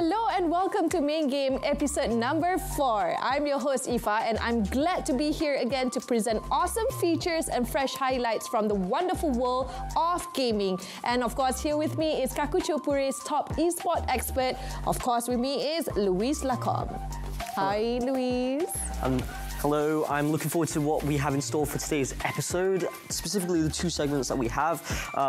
Hello and welcome to Main Game episode number 4. I'm your host Ifa and I'm glad to be here again to present awesome features and fresh highlights from the wonderful world of gaming. And of course here with me is Kakuchopurei's top eSport expert. Of course with me is Luis Lacombe. Hi Luis. Hello, I'm looking forward to what we have in store for today's episode, specifically the two segments that we have,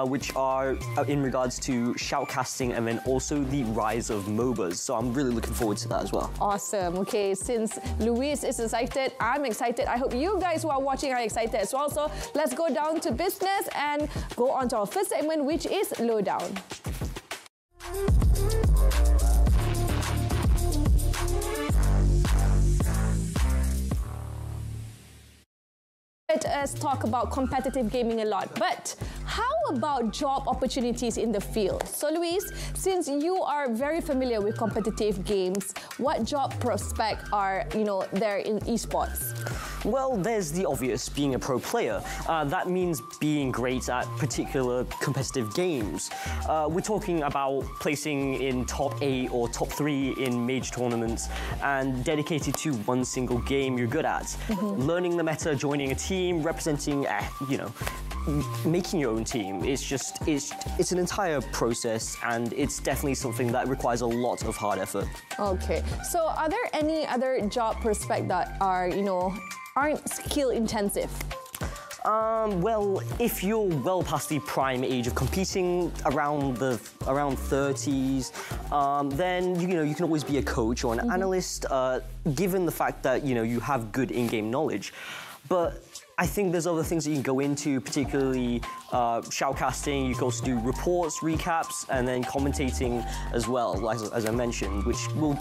which are in regards to shoutcasting and then also the rise of MOBAs. So I'm really looking forward to that as well. Awesome. Okay, since Luis is excited, I'm excited. I hope you guys who are watching are excited as well. So let's go down to business and go on to our first segment, which is Lowdown. Let us talk about competitive gaming a lot, but how about job opportunities in the field? So Luis, since you are very familiar with competitive games, what job prospects are there in esports? Well, there's the obvious, being a pro player. That means being great at particular competitive games. We're talking about placing in top 8 or top 3 in major tournaments and dedicated to one single game you're good at. Learning the meta, joining a team, representing, making your own team. It's an entire process, and it's definitely something that requires a lot of hard effort. Okay, so are there any other job prospects that are, aren't skill intensive? Well, if you're well past the prime age of competing, around 30s, then you can always be a coach or an analyst, given the fact that you have good in-game knowledge. But I think there's other things that you can go into, particularly shoutcasting. You can also do reports, recaps, and then commentating as well, as I mentioned, which we'll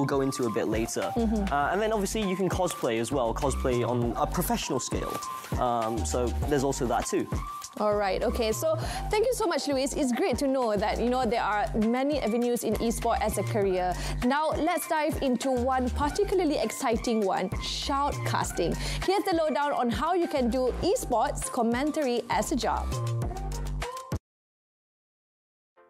go into a bit later. And then obviously you can cosplay as well, cosplay on a professional scale. So there's also that too. All right, okay, so thank you so much, Luis. It's great to know that, there are many avenues in eSport as a career. Now, let's dive into one particularly exciting one, shoutcasting. Here's the lowdown on how you can do eSports commentary as a job.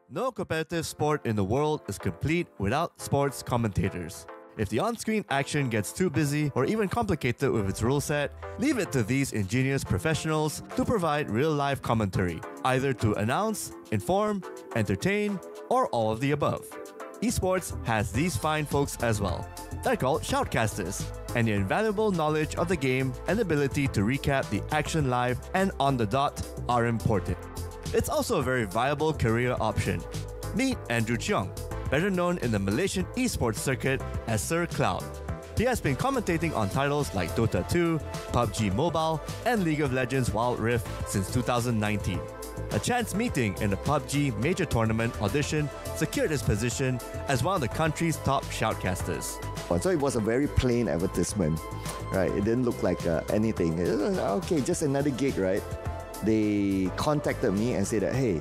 No competitive sport in the world is complete without sports commentators. If the on-screen action gets too busy or even complicated with its rule set, leave it to these ingenious professionals to provide real-life commentary, either to announce, inform, entertain, or all of the above. Esports has these fine folks as well. They're called shoutcasters, and their invaluable knowledge of the game and ability to recap the action live and on the dot are important. It's also a very viable career option. Meet Andrew Cheong, better known in the Malaysian esports circuit as Sir Cloud. He has been commentating on titles like Dota 2, PUBG Mobile, and League of Legends Wild Rift since 2019. A chance meeting in the PUBG major tournament audition secured his position as one of the country's top shoutcasters. So it was a very plain advertisement, right? It didn't look like anything. It was, okay, just another gig, right? They contacted me and said that, hey,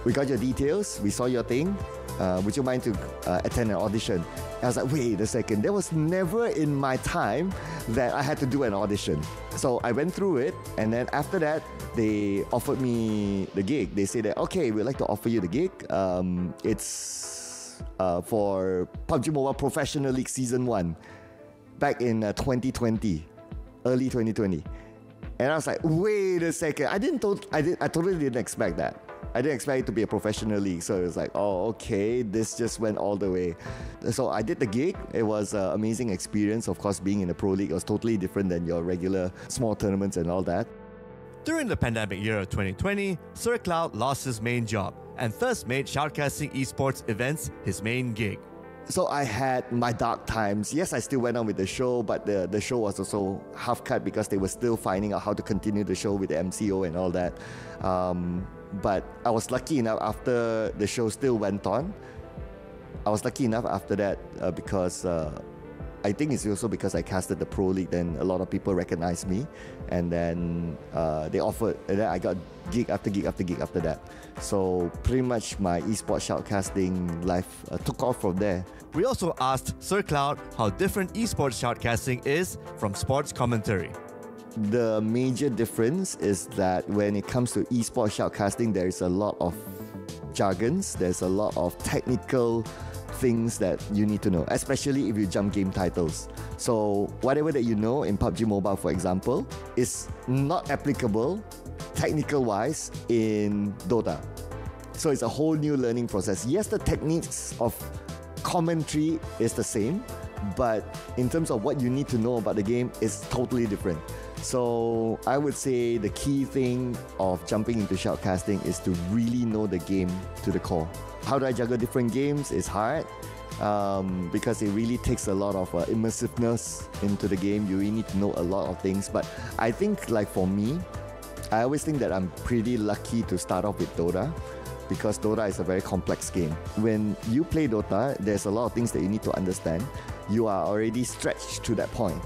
we got your details, we saw your thing, would you mind to attend an audition? I was like, wait a second, there was never in my time that I had to do an audition. So I went through it, and then after that, they offered me the gig. They said that, okay, we'd like to offer you the gig. It's for PUBG Mobile Professional League Season 1, back in 2020, early 2020. And I was like, wait a second, I totally didn't expect that. I didn't expect it to be a professional league, so it was like, oh, okay, this just went all the way. So I did the gig. It was an amazing experience. Of course, being in a pro league was totally different than your regular small tournaments and all that. During the pandemic year of 2020, Sir Cloud lost his main job and thus made shoutcasting esports events his main gig. So I had my dark times. Yes, I still went on with the show, but the show was also half cut because they were still finding out how to continue the show with the MCO and all that. But I was lucky enough after the show still went on. I was lucky enough after that because I think it's also because I casted the Pro League, then a lot of people recognized me, and then they offered, and then I got gig after gig after gig after that. So pretty much my esports shoutcasting life took off from there. We also asked Sir Cloud how different esports shoutcasting is from sports commentary. The major difference is that when it comes to esports shoutcasting, there is a lot of jargons. There's a lot of technical things that you need to know, especially if you jump game titles. So whatever that you know in PUBG Mobile, for example, is not applicable technical-wise in Dota. So it's a whole new learning process. Yes, the techniques of commentary is the same, but in terms of what you need to know about the game, it's totally different. So I would say the key thing of jumping into shoutcasting is to really know the game to the core. How do I juggle different games? It's hard because it really takes a lot of immersiveness into the game. You really need to know a lot of things. But I think, like for me, I always think that I'm pretty lucky to start off with Dota, because Dota is a very complex game. When you play Dota, there's a lot of things that you need to understand. You are already stretched to that point.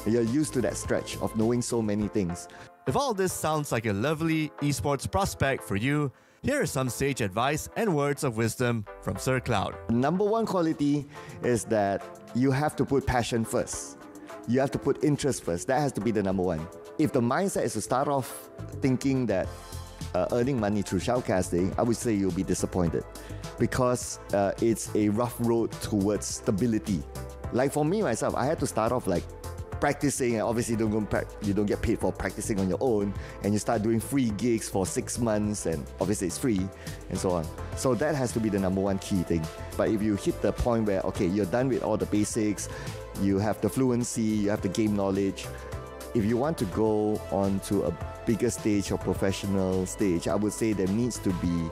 You're used to that stretch of knowing so many things. If all this sounds like a lovely esports prospect for you, here is some sage advice and words of wisdom from Sir Cloud. Number one quality is that you have to put passion first. You have to put interest first. That has to be the number one. If the mindset is to start off thinking that earning money through shoutcasting, I would say you'll be disappointed, because it's a rough road towards stability. Like for me myself, I had to start off like practicing, and obviously you don't get paid for practicing on your own, and you start doing free gigs for 6 months, and obviously it's free and so on. So that has to be the number one key thing. But if you hit the point where, okay, you're done with all the basics, you have the fluency, you have the game knowledge, if you want to go on to a bigger stage or professional stage, I would say there needs to be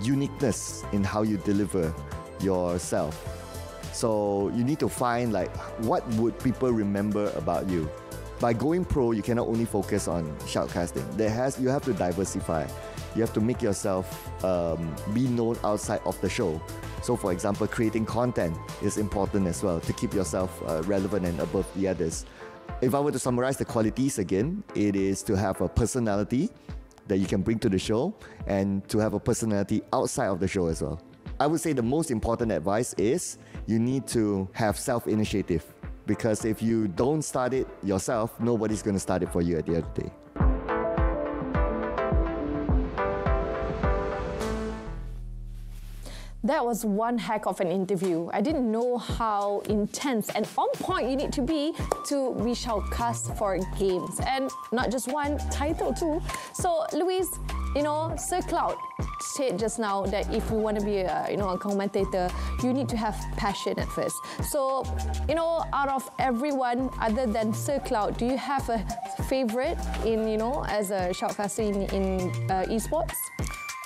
uniqueness in how you deliver yourself. So you need to find like, what would people remember about you? By going pro, you cannot only focus on shoutcasting. You have to diversify. You have to make yourself be known outside of the show. So for example, creating content is important as well to keep yourself relevant and above the others. If I were to summarize the qualities again, it is to have a personality that you can bring to the show, and to have a personality outside of the show as well. I would say the most important advice is you need to have self-initiative, because if you don't start it yourself, nobody's going to start it for you at the end of the day. That was one heck of an interview. I didn't know how intense and on point you need to be shoutcast for games. And not just one, title too. So, Luis, Sir Cloud said just now that if you want to be a commentator, you need to have passion at first. So, out of everyone other than Sir Cloud, do you have a favorite as a shoutcaster in esports?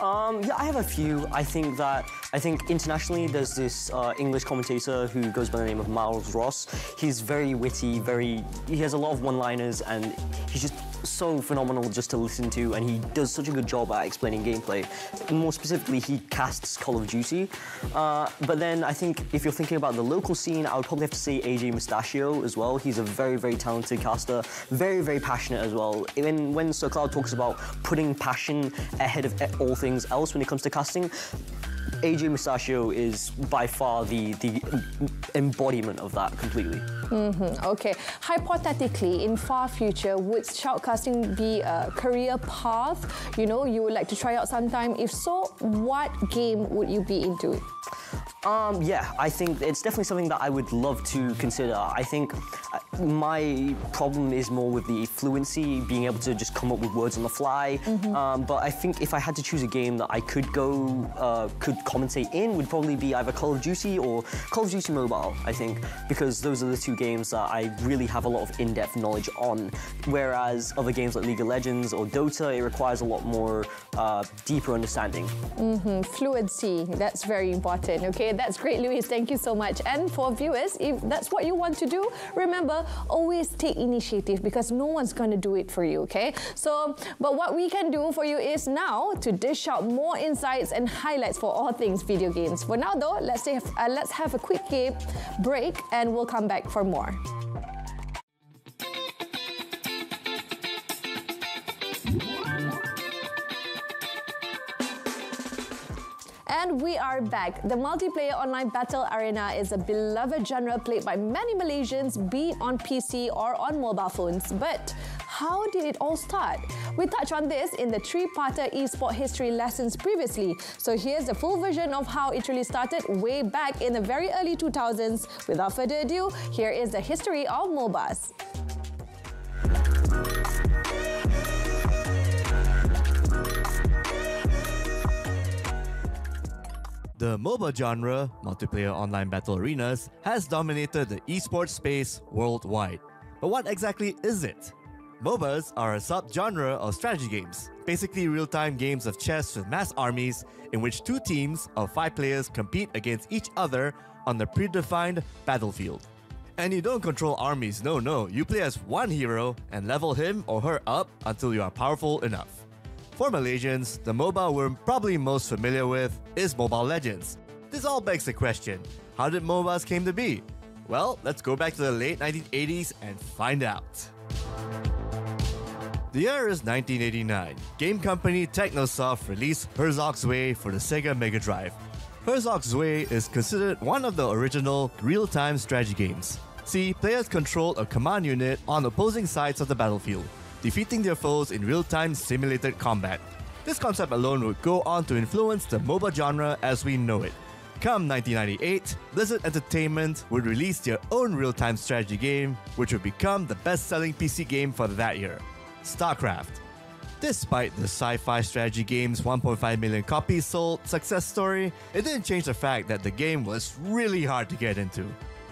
Yeah, I have a few. I think internationally there's this English commentator who goes by the name of Miles Ross. He's very witty, he has a lot of one-liners, and he's just so phenomenal just to listen to, and he does such a good job at explaining gameplay. More specifically, he casts Call of Duty. But then I think if you're thinking about the local scene, I would probably have to say AJ Mustachio as well. He's a very, very talented caster, very, very passionate as well. When Sir Cloud talks about putting passion ahead of all things else when it comes to casting, AJ Mustachio is by far the embodiment of that completely. Okay. Hypothetically, in far future, would shoutcasting be a career path? You would like to try out sometime? If so, what game would you be into? Yeah, I think it's definitely something that I would love to consider. I think my problem is more with the fluency, being able to just come up with words on the fly. But I think if I had to choose a game that I could commentate in, would probably be either Call of Duty or Call of Duty Mobile, I think, because those are the two games that I really have a lot of in-depth knowledge on. Whereas other games like League of Legends or Dota, it requires a lot more deeper understanding. Fluency, that's very important. Okay, that's great, Luis. Thank you so much. And for viewers, if that's what you want to do, remember, always take initiative, because no one's going to do it for you, okay? So, but what we can do for you is now to dish out more insights and highlights for all things video games. For now, though, let's have a quick break, and we'll come back for more. And we are back. The multiplayer online battle arena is a beloved genre played by many Malaysians, be it on PC or on mobile phones. But how did it all start? We touched on this in the three-parter eSport history lessons previously. So here's the full version of how it really started way back in the very early 2000s. Without further ado, here is the history of MOBAs. The MOBA genre, multiplayer online battle arenas, has dominated the esports space worldwide. But what exactly is it? MOBAs are a subgenre of strategy games, basically real-time games of chess with mass armies in which two teams of 5 players compete against each other on the predefined battlefield. And you don't control armies, no, you play as one hero and level him or her up until you are powerful enough. For Malaysians, the MOBA we're probably most familiar with is Mobile Legends. This all begs the question, how did MOBAs came to be? Well, let's go back to the late 1980s and find out. The year is 1989. Game company Technosoft released Herzog's Way for the Sega Mega Drive. Herzog's Way is considered one of the original real-time strategy games. See, players controlled a command unit on opposing sides of the battlefield, defeating their foes in real-time simulated combat. This concept alone would go on to influence the MOBA genre as we know it. Come 1998, Blizzard Entertainment would release their own real-time strategy game, which would become the best-selling PC game for that year, StarCraft. Despite the sci-fi strategy game's 1.5 million copies sold success story, it didn't change the fact that the game was really hard to get into.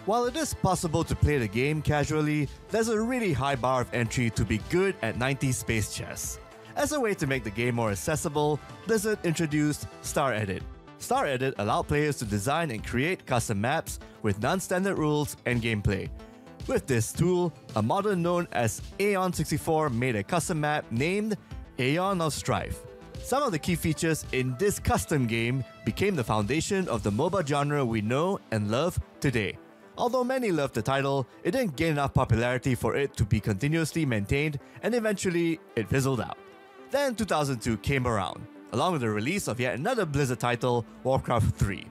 While it is possible to play the game casually, there's a really high bar of entry to be good at 90s space chess. As a way to make the game more accessible, Blizzard introduced Star Edit. Star Edit allowed players to design and create custom maps with non-standard rules and gameplay. With this tool, a modder known as Aeon64 made a custom map named Aeon of Strife. Some of the key features in this custom game became the foundation of the MOBA genre we know and love today. Although many loved the title, it didn't gain enough popularity for it to be continuously maintained, and eventually it fizzled out. Then 2002 came around, along with the release of yet another Blizzard title, Warcraft 3.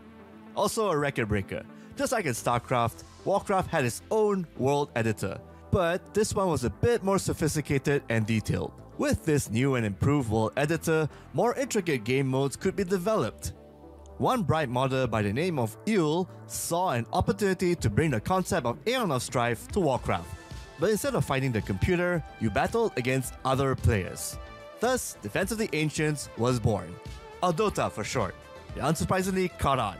Also a record breaker. Just like in StarCraft, Warcraft had its own world editor, but this one was a bit more sophisticated and detailed. With this new and improved world editor, more intricate game modes could be developed. One bright modder by the name of Yule saw an opportunity to bring the concept of Aeon of Strife to Warcraft, but instead of fighting the computer, you battled against other players. Thus, Defense of the Ancients was born, or Dota for short. It unsurprisingly caught on.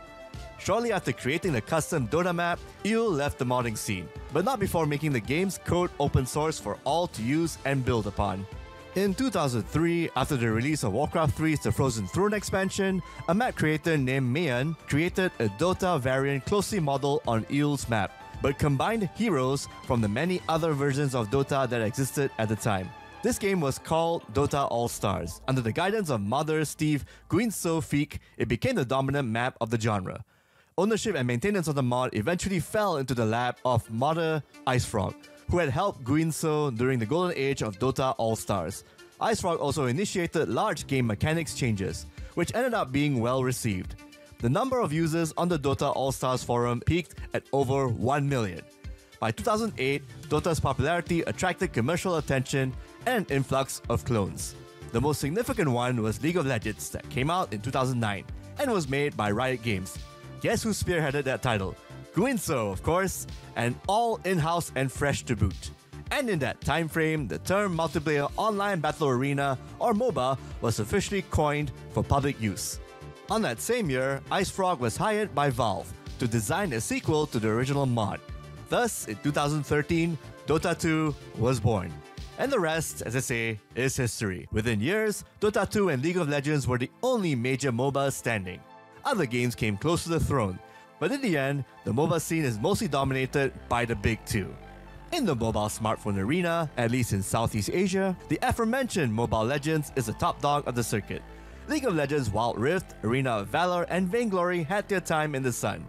Shortly after creating the custom Dota map, Yule left the modding scene, but not before making the game's code open source for all to use and build upon. In 2003, after the release of Warcraft 3's The Frozen Throne expansion, a map creator named Mayan created a Dota variant closely modeled on Yule's map, but combined heroes from the many other versions of Dota that existed at the time. This game was called Dota All-Stars. Under the guidance of modder Steve Guinso-Feek, it became the dominant map of the genre. Ownership and maintenance of the mod eventually fell into the lap of modder IceFrog, who had helped Guinso during the golden age of Dota All-Stars. IceFrog also initiated large game mechanics changes, which ended up being well received. The number of users on the Dota All-Stars forum peaked at over 1 million. By 2008, Dota's popularity attracted commercial attention and an influx of clones. The most significant one was League of Legends that came out in 2009 and was made by Riot Games. Guess who spearheaded that title? Guinso, of course, and all in-house and fresh to boot. And in that time frame, the term Multiplayer Online Battle Arena, or MOBA, was officially coined for public use. On that same year, IceFrog was hired by Valve to design a sequel to the original mod. Thus, in 2013, Dota 2 was born. And the rest, as I say, is history. Within years, Dota 2 and League of Legends were the only major MOBAs standing. Other games came close to the throne, but in the end, the MOBA scene is mostly dominated by the big two. In the mobile smartphone arena, at least in Southeast Asia, the aforementioned Mobile Legends is the top dog of the circuit. League of Legends Wild Rift, Arena of Valor, and Vainglory had their time in the sun.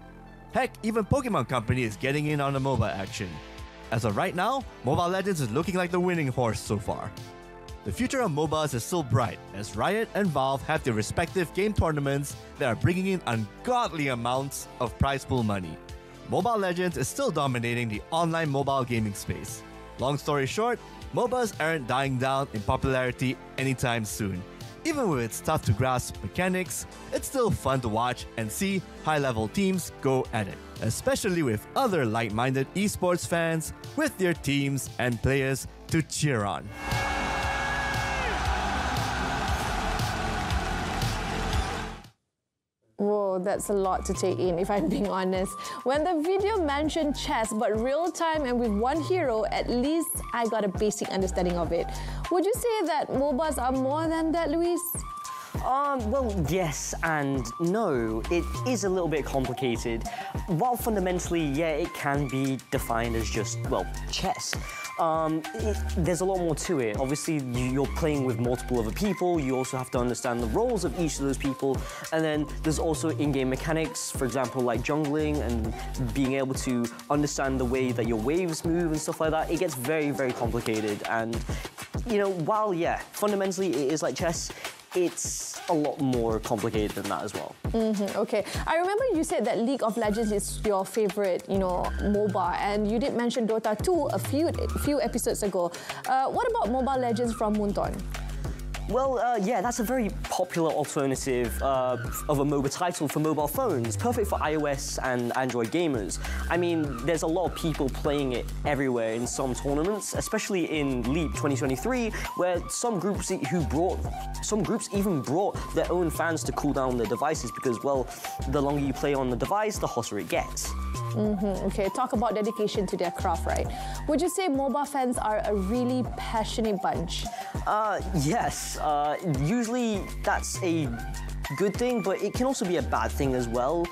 Heck, even Pokemon Company is getting in on the MOBA action. As of right now, Mobile Legends is looking like the winning horse so far. The future of MOBAs is still bright, as Riot and Valve have their respective game tournaments that are bringing in ungodly amounts of prize pool money. Mobile Legends is still dominating the online mobile gaming space. Long story short, MOBAs aren't dying down in popularity anytime soon. Even with its tough-to-grasp mechanics, it's still fun to watch and see high-level teams go at it, especially with other like-minded esports fans with their teams and players to cheer on. Whoa, that's a lot to take in, if I'm being honest. When the video mentioned chess, but real-time and with one hero, at least I got a basic understanding of it. Would you say that MOBAs are more than that, Luis? Well, yes and no. It is a little bit complicated. While fundamentally, yeah, it can be defined as just, well, chess. There's a lot more to it. Obviously, you're playing with multiple other people. You also have to understand the roles of each of those people. And then there's also in-game mechanics, for example, like jungling and being able to understand the way that your waves move and stuff like that. It gets very, very complicated. And, you know, while, yeah, fundamentally it is like chess, it's a lot more complicated than that as well. Okay. I remember you said that League of Legends is your favorite, MOBA, and you did mention Dota 2 a few episodes ago. What about Mobile Legends from Moonton? Well, yeah, that's a very popular alternative of a MOBA title for mobile phones, perfect for iOS and Android gamers. I mean, there's a lot of people playing it everywhere in some tournaments, especially in Leap 2023, where some groups even brought their own fans to cool down their devices because, well, the longer you play on the device, the hotter it gets. Okay, talk about dedication to their craft, right? Would you say MOBA fans are a really passionate bunch? Yes. Usually that's a good thing, but it can also be a bad thing as well.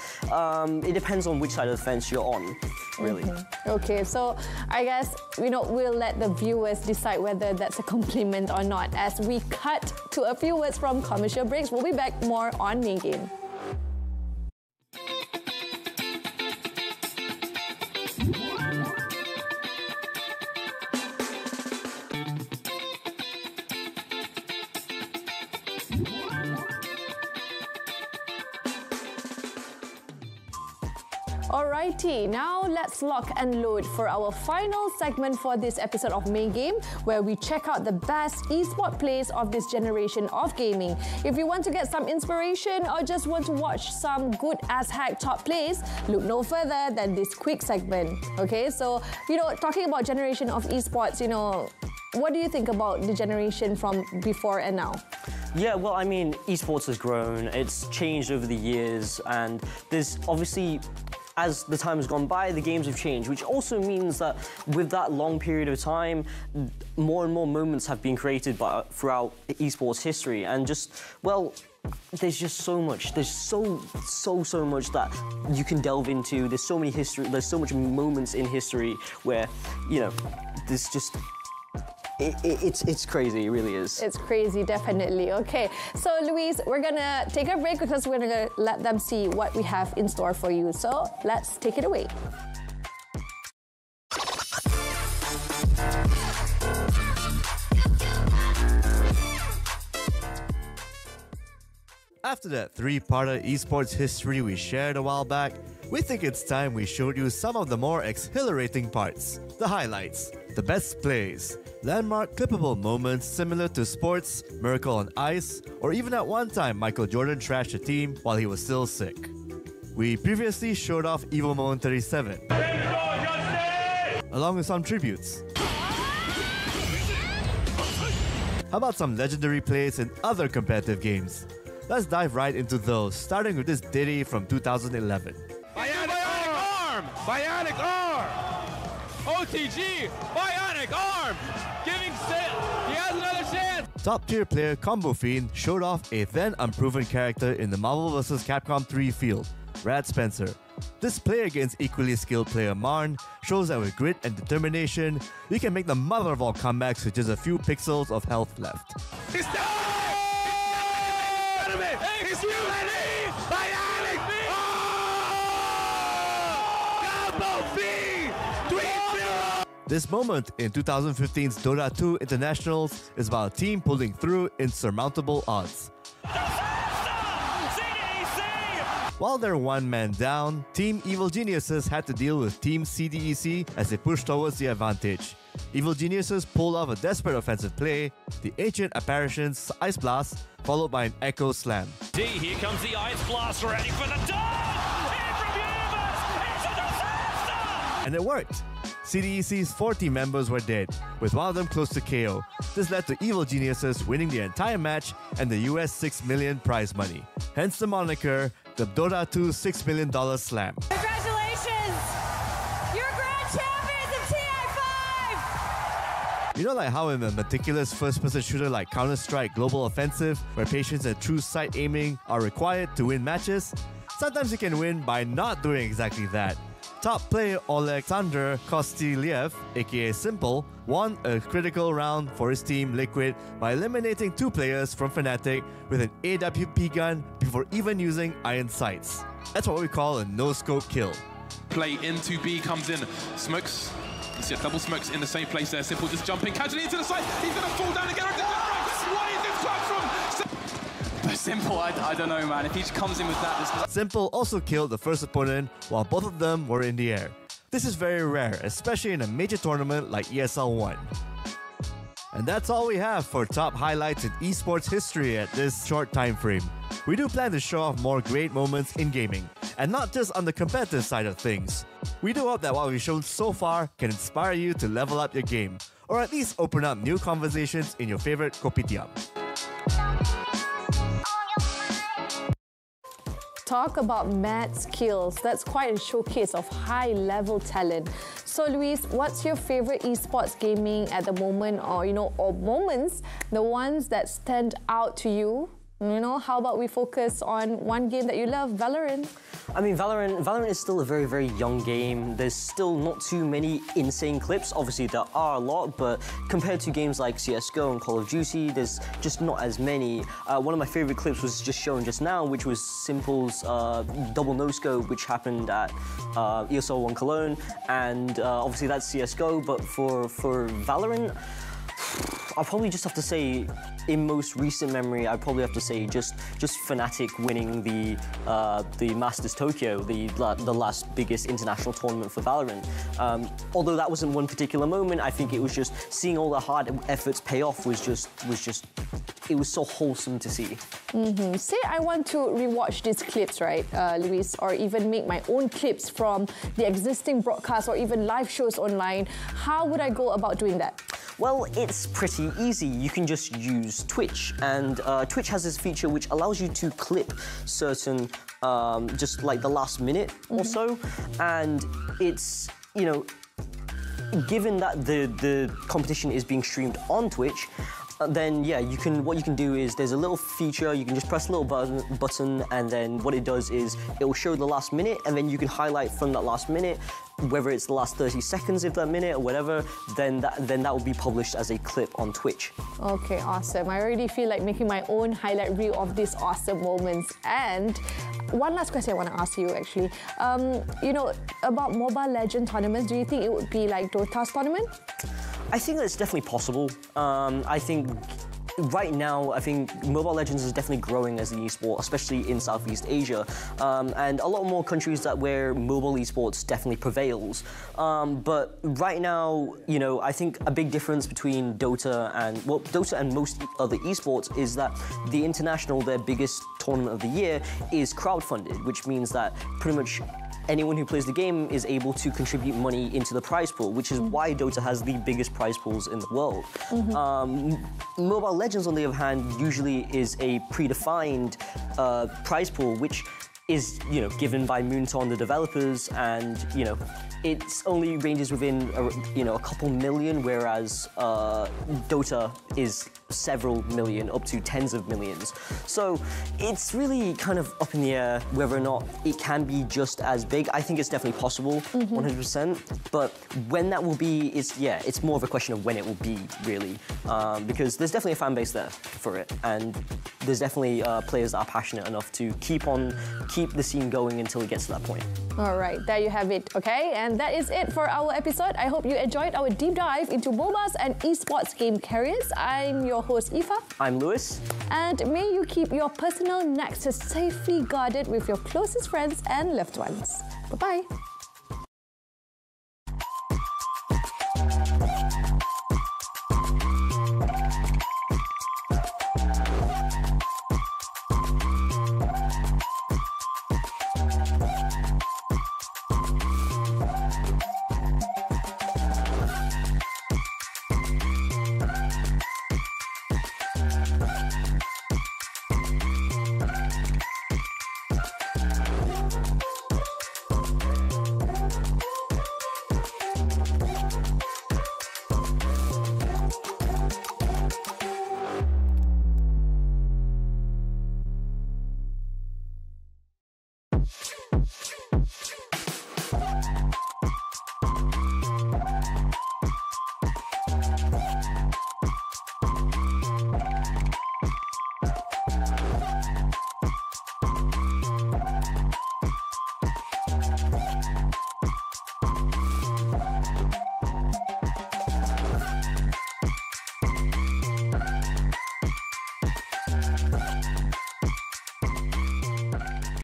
It depends on which side of the fence you're on, really. Okay, so I guess, we'll let the viewers decide whether that's a compliment or not. As we cut to a few words from commercial breaks, we'll be back more on Main Game. Alrighty, now let's lock and load for our final segment for this episode of Main Game, where we check out the best esports plays of this generation of gaming. If you want to get some inspiration or just want to watch some good as heck top plays, look no further than this quick segment. Okay, so talking about generation of esports, what do you think about the generation from before and now? Yeah, well, I mean, esports has grown, it's changed over the years, and there's obviously, as the time has gone by, the games have changed, which also means that with that long period of time, more and more moments have been created throughout esports history, and just, well, there's just so much. There's so much that you can delve into. There's so much moments in history where, there's just... It's crazy, it really is. It's crazy, definitely. Okay, so Luis, we're gonna take a break because we're gonna let them see what we have in store for you. So let's take it away. After that three-parter esports history we shared a while back, we think it's time we showed you some of the more exhilarating parts, the highlights, the best plays, landmark clippable moments similar to sports, Miracle on Ice, or even at one time Michael Jordan trashed a team while he was still sick. We previously showed off Evo Moment 37, along with some tributes. How about some legendary plays in other competitive games? Let's dive right into those, starting with this ditty from 2011. Bionic arm! Bionic arm! OTG! Bionic arm! He has another chance! Top-tier player Combo Fiend showed off a then unproven character in the Marvel vs. Capcom 3 field, Rad Spencer. This play against equally skilled player Marn shows that with grit and determination, you can make the mother of all comebacks with just a few pixels of health left. He's done! He's ready! Bionic me! Combo Fiend! 3-0! This moment in 2015's Dota 2 Internationals is about a team pulling through insurmountable odds. While they're one man down, Team Evil Geniuses had to deal with Team CDEC as they pushed towards the advantage. Evil geniuses pulled off a desperate offensive play, the ancient apparition's Ice Blast, followed by an Echo Slam. Here comes the Ice Blast, ready for the dog! Here from Universe! It's a disaster! And it worked! CDEC's 4 team members were dead, with one of them close to KO. This led to Evil Geniuses winning the entire match and the US $6 million prize money. Hence the moniker, the Dota 2 $6 million Slam. Congratulations! You're grand champions of TI5! You know, like how in a meticulous first-person shooter like Counter-Strike Global Offensive, where patience and true sight aiming are required to win matches? Sometimes you can win by not doing exactly that. Top player Oleksandr Kostiliev, aka Simple, won a critical round for his team Liquid by eliminating 2 players from Fnatic with an AWP gun before even using iron sights. That's what we call a no-scope kill. Play into B comes in, smokes. You see a double smokes in the same place there. Simple just jumping casually into the side. He's gonna fall down again. What is this clutch from? But Simple, I don't know, man. If he just comes in with that, Simple also killed the first opponent while both of them were in the air. This is very rare, especially in a major tournament like ESL 1. And that's all we have for top highlights in esports history at this short time frame. We do plan to show off more great moments in gaming, and not just on the competitive side of things. We do hope that what we've shown so far can inspire you to level up your game, or at least open up new conversations in your favorite kopitiam. Talk about mad skills. That's quite a showcase of high-level talent. So, Luis, what's your favorite esports gaming at the moment, or or moments, the ones that stand out to you? How about we focus on one game that you love, Valorant? I mean, Valorant is still a very, very young game. There's still not too many insane clips. Obviously, there are a lot, but compared to games like CSGO and Call of Duty, there's just not as many. One of my favorite clips was just shown just now, which was Simple's double no-scope, which happened at ESL 1 Cologne, and obviously that's CSGO, but for Valorant, I'll probably just have to say, in most recent memory, I'd probably have to say just Fnatic winning the Masters Tokyo, the last biggest international tournament for Valorant. Although that wasn't one particular moment, I think it was just seeing all the hard efforts pay off was just it was so wholesome to see. Say I want to rewatch these clips, right, Luis, or even make my own clips from the existing broadcasts or even live shows online. How would I go about doing that? Well, it's pretty easy. You can just use Twitch, and Twitch has this feature which allows you to clip certain, just like the last minute or so, and it's, given that the competition is being streamed on Twitch, then yeah, what you can do is there's a little feature, you can just press a little button, and then what it does is it will show the last minute, and then you can highlight from that last minute, whether it's the last 30 seconds of that minute or whatever, then that will be published as a clip on Twitch. Okay, awesome. I already feel like making my own highlight reel of these awesome moments. And one last question I want to ask you, actually. About Mobile Legends tournaments, do you think it would be like Dota's tournament? I think that's definitely possible. I think right now, I think Mobile Legends is definitely growing as an esport, especially in Southeast Asia, and a lot more countries where mobile esports definitely prevails. But right now, I think a big difference between Dota and most other esports is that the international, their biggest tournament of the year, is crowdfunded, which means that pretty much anyone who plays the game is able to contribute money into the prize pool, which is why Dota has the biggest prize pools in the world. Mobile Legends, on the other hand, usually is a predefined prize pool, which is given by Moonton, the developers, and it only ranges within a couple million, whereas Dota is several million, up to tens of millions. So it's really kind of up in the air whether or not it can be just as big. I think it's definitely possible, 100%. But when that will be, it's more of a question of when it will be, really, because there's definitely a fan base there for it, and there's definitely players that are passionate enough to keep the scene going until it gets to that point. All right, there you have it, okay? And that is it for our episode. I hope you enjoyed our deep dive into MOBAs and esports game careers. I'm your host, Aoife. I'm Lewis. And may you keep your personal nexus safely guarded with your closest friends and loved ones. Bye-bye.